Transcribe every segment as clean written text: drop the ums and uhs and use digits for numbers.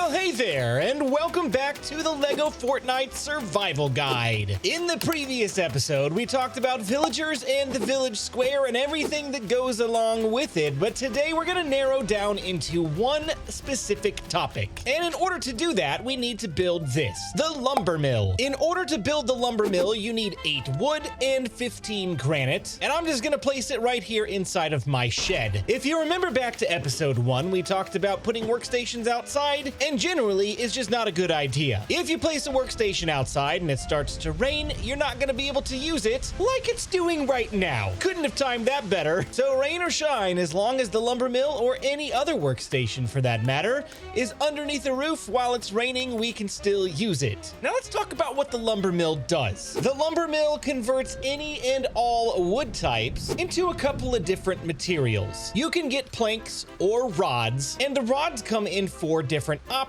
Well, hey there, and welcome back to the Lego Fortnite Survival Guide. In the previous episode, we talked about villagers and the village square and everything that goes along with it, but today we're going to narrow down into one specific topic. And in order to do that, we need to build this, the lumber mill. In order to build the lumber mill, you need 8 wood and 15 granite, and I'm just going to place it right here inside of my shed. If you remember back to episode 1, we talked about putting workstations outside, and generally is just not a good idea. If you place a workstation outside and it starts to rain, you're not going to be able to use it like it's doing right now. Couldn't have timed that better. So rain or shine, as long as the lumber mill or any other workstation for that matter is underneath the roof while it's raining, we can still use it. Now let's talk about what the lumber mill does. The lumber mill converts any and all wood types into a couple of different materials. You can get planks or rods, and the rods come in 4 different options.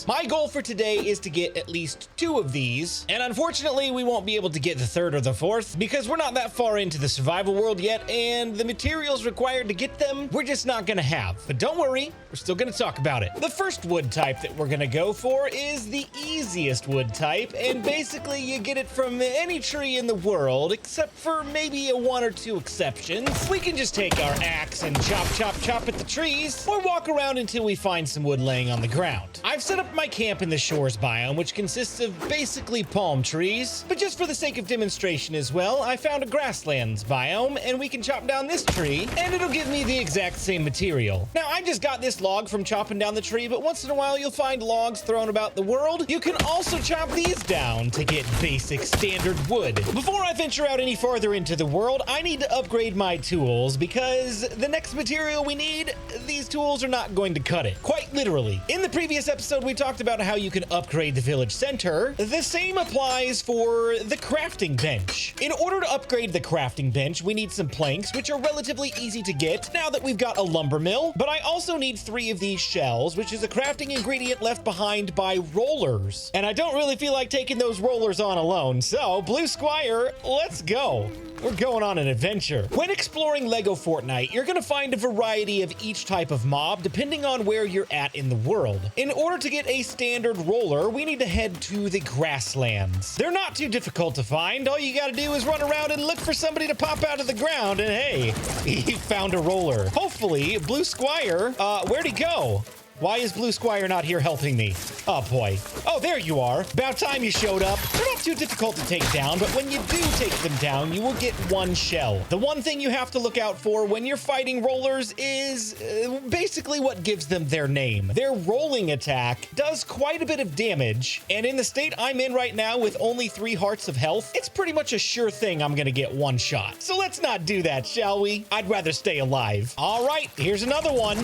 My goal for today is to get at least 2 of these, and unfortunately we won't be able to get the 3rd or the 4th because we're not that far into the survival world yet, and the materials required to get them we're just not gonna have. But don't worry, we're still gonna talk about it. The first wood type that we're gonna go for is the easiest wood type, and basically you get it from any tree in the world except for maybe a 1 or 2 exceptions. We can just take our axe and chop at the trees, or walk around until we find some wood laying on the ground. I've set up my camp in the shores biome, which consists of basically palm trees, but just for the sake of demonstration as well, I found a grasslands biome, and we can chop down this tree, and it'll give me the exact same material. Now, I just got this log from chopping down the tree, but once in a while you'll find logs thrown about the world. You can also chop these down to get basic standard wood. Before I venture out any farther into the world, I need to upgrade my tools because the next material we need, these tools are not going to cut it. Quite literally. In the previous episode, we talked about how you can upgrade the village center. The same applies for the crafting bench. In order to upgrade the crafting bench, we need some planks, which are relatively easy to get now that we've got a lumber mill, but I also need 3 of these shells, which is a crafting ingredient left behind by rollers. And I don't really feel like taking those rollers on alone, so Blue Squire, let's go. We're going on an adventure. When exploring Lego Fortnite, you're gonna find a variety of each type of mob depending on where you're at in the world. In order to get a standard roller, we need to head to the grasslands. They're not too difficult to find. All you gotta do is run around and look for somebody to pop out of the ground, and hey, you found a roller. Hopefully, Blue Squire, where'd he go? Why is Blue Squire not here helping me? Oh boy. Oh, there you are. About time you showed up. They're not too difficult to take down, but when you do take them down, you will get 1 shell. The one thing you have to look out for when you're fighting rollers is basically what gives them their name. Their rolling attack does quite a bit of damage, and in the state I'm in right now with only 3 hearts of health, it's pretty much a sure thing I'm gonna get 1 shot. So let's not do that, shall we? I'd rather stay alive. All right, here's another one.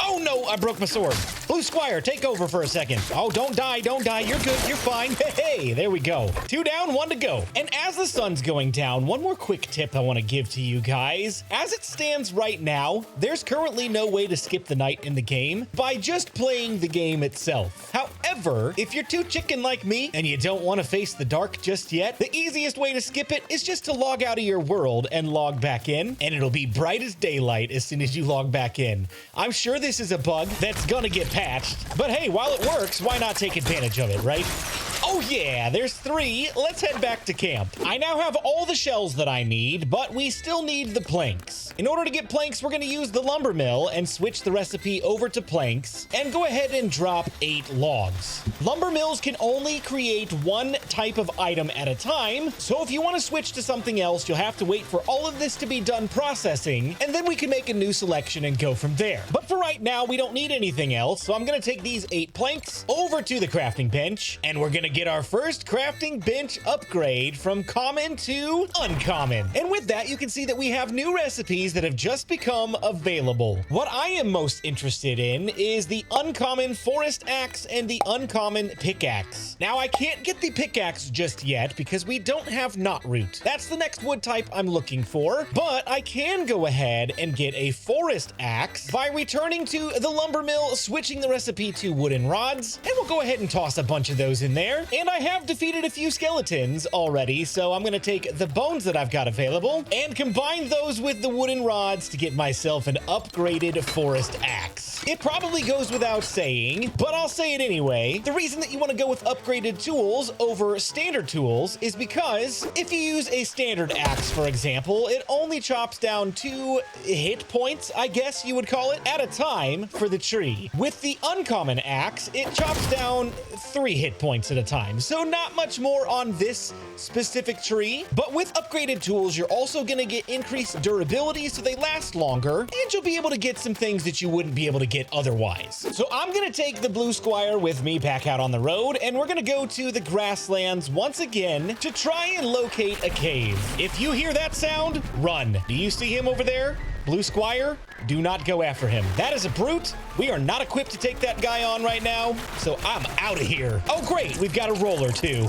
Oh no, I broke my sword. Blue Squire, take over for a second. Oh, don't die, you're good, you're fine. Hey, there we go. 2 down, 1 to go. And as the sun's going down, one more quick tip I want to give to you guys. As it stands right now, there's currently no way to skip the night in the game by just playing the game itself. However, if you're too chicken like me and you don't want to face the dark just yet, the easiest way to skip it is just to log out of your world and log back in, and it'll be bright as daylight as soon as you log back in. I'm sure this is a bug that's gonna get patched, but hey, while it works, why not take advantage of it, right? Oh yeah, there's 3. Let's head back to camp. I now have all the shells that I need, but we still need the planks. In order to get planks, we're gonna use the lumber mill and switch the recipe over to planks and go ahead and drop 8 logs. Lumber mills can only create 1 type of item at a time, so if you want to switch to something else, you'll have to wait for all of this to be done processing, and then we can make a new selection and go from there. But for right now, we don't need anything else, so I'm gonna take these 8 planks over to the crafting bench, and we're gonna get our first crafting bench upgrade from common to uncommon. And with that, you can see that we have new recipes that have just become available. What I am most interested in is the uncommon forest axe and the uncommon pickaxe. Now, I can't get the pickaxe just yet because we don't have Knotroot. That's the next wood type I'm looking for, but I can go ahead and get a forest axe by returning to the lumber mill, switching the recipe to wooden rods, and we'll go ahead and toss a bunch of those in there. And I have defeated a few skeletons already, so I'm gonna take the bones that I've got available and combine those with the wooden rods to get myself an upgraded forest axe. It probably goes without saying, but I'll say it anyway. The reason that you want to go with upgraded tools over standard tools is because if you use a standard axe, for example, it only chops down 2 hit points, I guess you would call it, at a time for the tree. With the uncommon axe, it chops down 3 hit points at a time, so not much more on this specific tree. But with upgraded tools, you're also going to get increased durability so they last longer, and you'll be able to get some things that you wouldn't be able to get otherwise. So I'm going to take the Blue Squire with me back out on the road, and we're going to go to the grasslands once again to try and locate a cave. If you hear that sound, run. Do you see him over there? Blue Squire, do not go after him. That is a brute. We are not equipped to take that guy on right now, so I'm out of here. Oh, great. We've got a roller, too.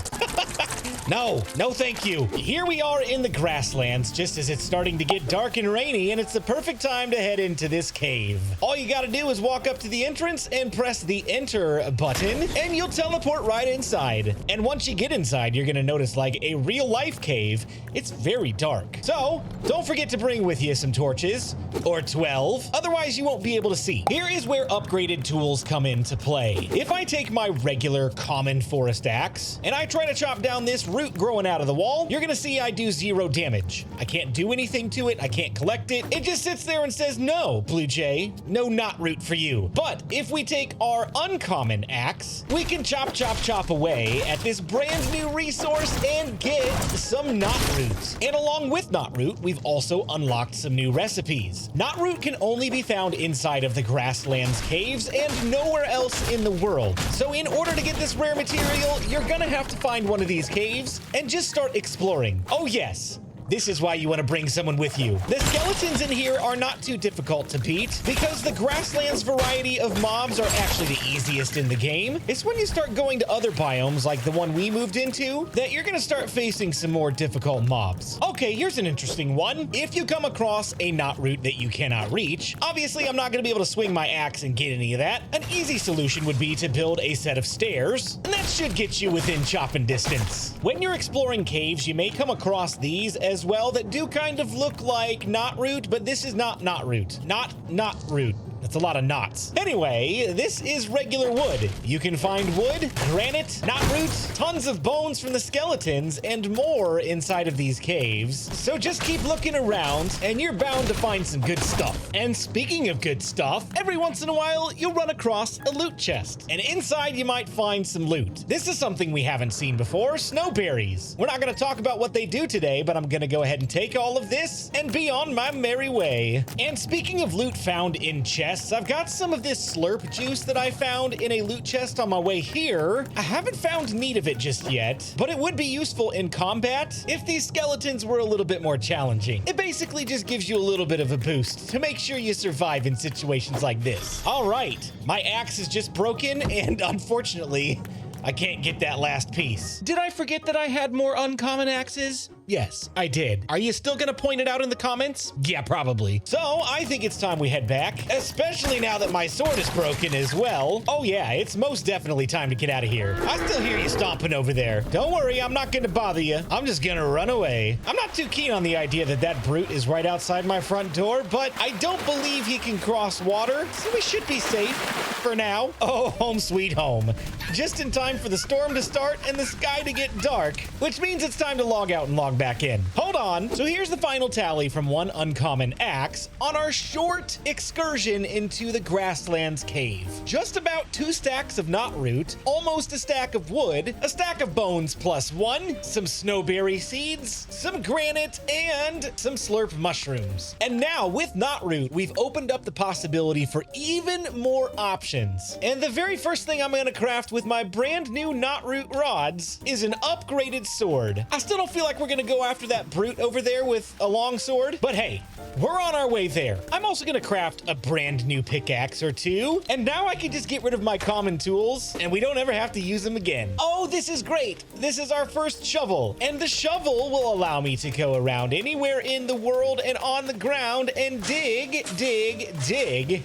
No, thank you. Here we are in the grasslands, just as it's starting to get dark and rainy, and it's the perfect time to head into this cave. All you gotta do is walk up to the entrance and press the enter button, and you'll teleport right inside. And once you get inside, you're gonna notice like a real-life cave. It's very dark. So, don't forget to bring with you some torches, or 12, otherwise you won't be able to see. Here is where upgraded tools come into play. If I take my regular common forest axe, and I try to chop down this root growing out of the wall, you're gonna see I do 0 damage. I can't do anything to it. I can't collect it. It just sits there and says, no, Blue Jay, no Knotroot for you. But if we take our uncommon axe, we can chop away at this brand new resource and get some Knotroot. And along with Knotroot, we've also unlocked some new recipes. Knotroot can only be found inside of the grasslands caves and nowhere else in the world. So in order to get this rare material, you're gonna have to find one of these caves and just start exploring. Oh yes, this is why you want to bring someone with you. The skeletons in here are not too difficult to beat because the grasslands variety of mobs are actually the easiest in the game. It's when you start going to other biomes like the one we moved into that you're going to start facing some more difficult mobs. Okay, here's an interesting one. If you come across a Knotroot that you cannot reach, obviously I'm not going to be able to swing my axe and get any of that. An easy solution would be to build a set of stairs, and that should get you within chopping distance. When you're exploring caves, you may come across these as well that do kind of look like Knotroot, but this is not Knotroot. Knotroot. That's a lot of knots. Anyway, this is regular wood. You can find wood, granite, Knotroot, tons of bones from the skeletons, and more inside of these caves. So just keep looking around, and you're bound to find some good stuff. And speaking of good stuff, every once in a while, you'll run across a loot chest. And inside, you might find some loot. This is something we haven't seen before, snowberries. We're not going to talk about what they do today, but I'm going to go ahead and take all of this and be on my merry way. And speaking of loot found in chests, I've got some of this slurp juice that I found in a loot chest on my way here. I haven't found need of it just yet, but it would be useful in combat if these skeletons were a little bit more challenging. It basically just gives you a little bit of a boost to make sure you survive in situations like this. All right, my axe is just broken, and unfortunately, I can't get that last piece. Did I forget that I had more uncommon axes? Yes, I did. Are you still gonna point it out in the comments? Yeah, probably. So I think it's time we head back, especially now that my sword is broken as well. Oh yeah, it's most definitely time to get out of here. I still hear you stomping over there. Don't worry, I'm not gonna bother you. I'm just gonna run away. I'm not too keen on the idea that that brute is right outside my front door, but I don't believe he can cross water, so we should be safe for now. Oh, home sweet home. Just in time for the storm to start and the sky to get dark, which means it's time to log out and log back in. Hold on. So here's the final tally from one uncommon axe on our short excursion into the grasslands cave. Just about 2 stacks of Knotroot, almost a stack of wood, a stack of bones +1, some snowberry seeds, some granite, and some slurp mushrooms. And now with Knotroot, we've opened up the possibility for even more options. And the very first thing I'm going to craft with my brand new Knotroot rods is an upgraded sword. I still don't feel like we're going to go after that brute over there with a long sword, but hey, we're on our way there. I'm also going to craft a brand new pickaxe or 2, and now I can just get rid of my common tools, and we don't ever have to use them again. Oh, this is great. This is our first shovel, and the shovel will allow me to go around anywhere in the world and on the ground and dig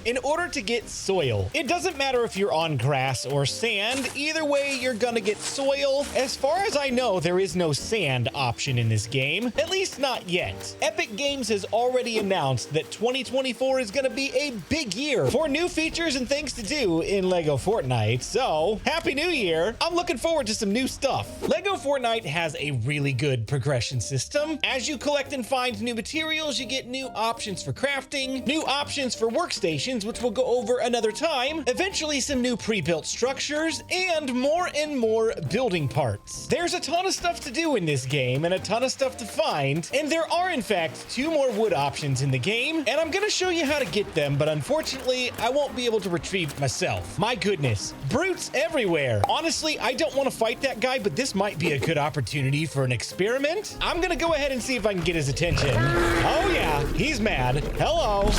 in order to get soil. It doesn't matter if you're on grass or sand, either way, you're gonna get soil. As far as I know, there is no sand option in this game, at least not yet. Epic Games has already announced that 2024 is gonna be a big year for new features and things to do in Lego Fortnite, so Happy New Year! I'm looking forward to some new stuff. Lego Fortnite has a really good progression system. As you collect and find new materials, you get new options for crafting, new options for workstations, which we'll go over another time, eventually some new pre-built structures, and more building parts. There's a ton of stuff to do in this game and a ton of stuff to find, and there are in fact 2 more wood options in the game, and I'm gonna show you how to get them, but unfortunately, I won't be able to retrieve it myself. My goodness, brutes everywhere. Honestly, I don't want to fight that guy, but this might be a good opportunity for an experiment. I'm gonna go ahead and see if I can get his attention. Oh yeah, he's mad. Hello.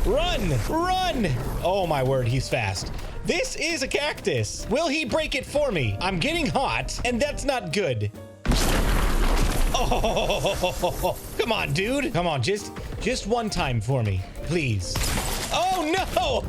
Run, run. Oh my word, he's fast. This is a cactus. Will he break it for me? I'm getting hot, and that's not good. Oh, come on, dude. Come on, just one time for me, please. Oh no!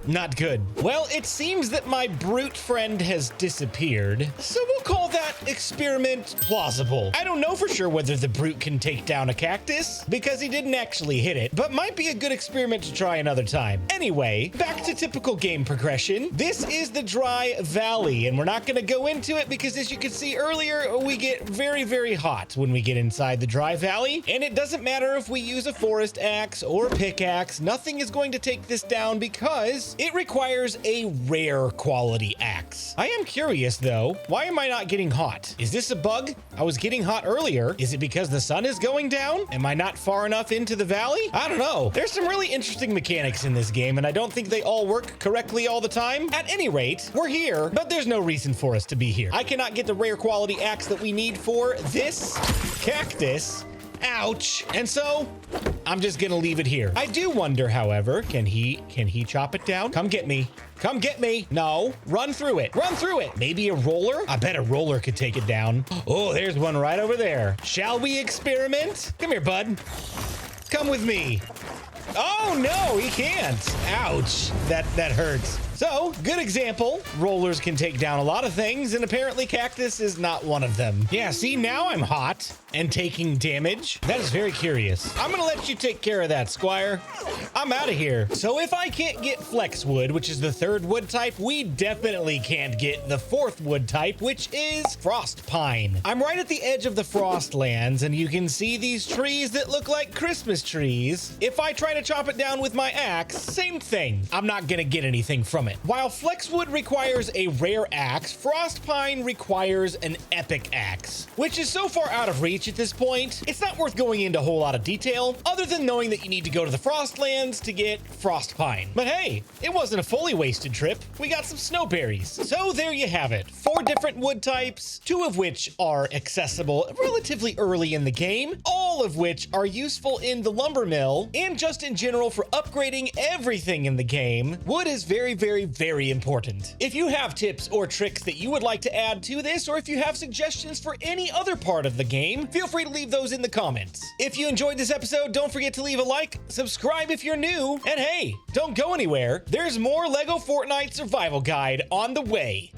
Not good. Well, it seems that my brute friend has disappeared, so we'll call that experiment plausible. I don't know for sure whether the brute can take down a cactus, because he didn't actually hit it, but might be a good experiment to try another time. Anyway, back to typical game progression. This is the dry valley, and we're not gonna go into it because, as you could see earlier, we get very hot when we get inside the dry valley, and it doesn't matter if we use a forest axe or pickaxe. Nothing is going to take this down because it requires a rare quality axe. I am curious though, why am I not getting hot? Is this a bug? I was getting hot earlier. Is it because the sun is going down? Am I not far enough into the valley? I don't know. There's some really interesting mechanics in this game, and I don't think they all work correctly all the time. At any rate, we're here, but there's no reason for us to be here. I cannot get the rare quality axe that we need for this cactus. Ouch. And so I'm just gonna leave it here. I do wonder, however, can he chop it down? Come get me. Come get me. No, run through it. Run through it. Maybe a roller? I bet a roller could take it down. Oh, there's one right over there. Shall we experiment? Come here, bud. Come with me. Oh no, he can't. Ouch. That hurts. So, good example. Rollers can take down a lot of things, and apparently cactus is not one of them. Yeah, see, now I'm hot and taking damage. That is very curious. I'm gonna let you take care of that, Squire. I'm out of here. So if I can't get Flexwood, which is the 3rd wood type, we definitely can't get the 4th wood type, which is Frostpine. I'm right at the edge of the Frostlands, and you can see these trees that look like Christmas trees. If I try to chop it down with my axe, same thing. I'm not gonna get anything from it. While Flexwood requires a rare axe, Frostpine requires an epic axe, which is so far out of reach at this point, it's not worth going into a whole lot of detail, other than knowing that you need to go to the Frostlands to get Frostpine. But hey, it wasn't a fully wasted trip. We got some snowberries. So there you have it. 4 different wood types, 2 of which are accessible relatively early in the game, all of which are useful in the lumber mill, and just in general for upgrading everything in the game. Wood is very important. If you have tips or tricks that you would like to add to this, or if you have suggestions for any other part of the game, feel free to leave those in the comments. If you enjoyed this episode, don't forget to leave a like, subscribe if you're new, and hey, don't go anywhere. There's more Lego Fortnite Survival Guide on the way.